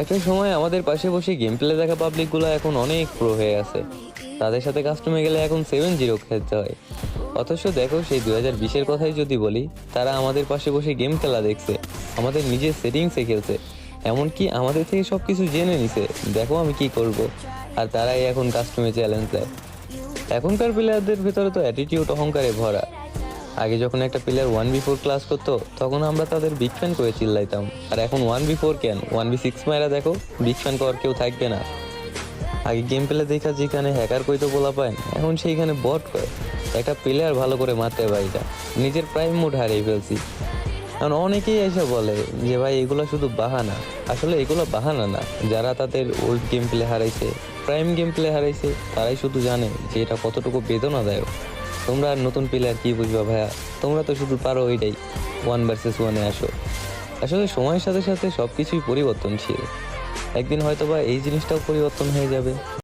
একটা সময় আমাদের পাশে বসে গেম প্লে দেখা পাবলিকগুলো এখন অনেক প্রো হয়ে আছে। তাদের সাথে কাস্টমে গেলে এখন 7-0 খেলতে হয়। অথচ দেখো সেই 2020-এর কথাই যদি বলি, তারা আমাদের পাশে বসে গেম খেলা দেখছে, আমাদের নিজের সেটিংসে খেলছে, এমনকি আমাদের থেকে সবকিছু জেনে নিছে দেখো আমি কি করব। আর তারাই এখন কাস্টমে চ্যালেঞ্জ দেয়। এখনকার প্লেয়ারদের ভেতরে তো অ্যাটিটিউড অহংকারে ভরা। আগে যখন একটা প্লেয়ার 1v4 ক্লাস করতো তখন আমরা তাদের বিগ ফ্যান করে চিল্লাইতাম, আর এখন 1v4 কেন 1v6 মাইরা দেখো, বিগ ফ্যান করার কেউ থাকবে না। আগে গেম প্লে দেখা যেখানে হ্যাকার কইতো বলা পায়, এখন সেইখানে বট কয়। একটা প্লেয়ার ভালো করে মারতে পারি না, নিজের প্রাইম মুড হারিয়ে ফেলছি। কারণ অনেকেই এসে বলে যে ভাই এগুলো শুধু বাহানা। আসলে এগুলো বাহানা না, যারা তাদের ওল্ড গেম প্লে হারাইছে, প্রাইম গেম প্লে হারাইছে, তারাই শুধু জানে যে এটা কতটুকু বেদনাদায়ক। তোমরা আর নতুন প্লেয়ার কি বুঝবা ভাইয়া, তোমরা তো শুধু পারো ওইটাই 1 ভার্সেস 1-এ আসো। আসলে সময়ের সাথে সাথে সবকিছুই পরিবর্তনশীল, একদিন হয়তোবা এই জিনিসটাও পরিবর্তন হয়ে যাবে।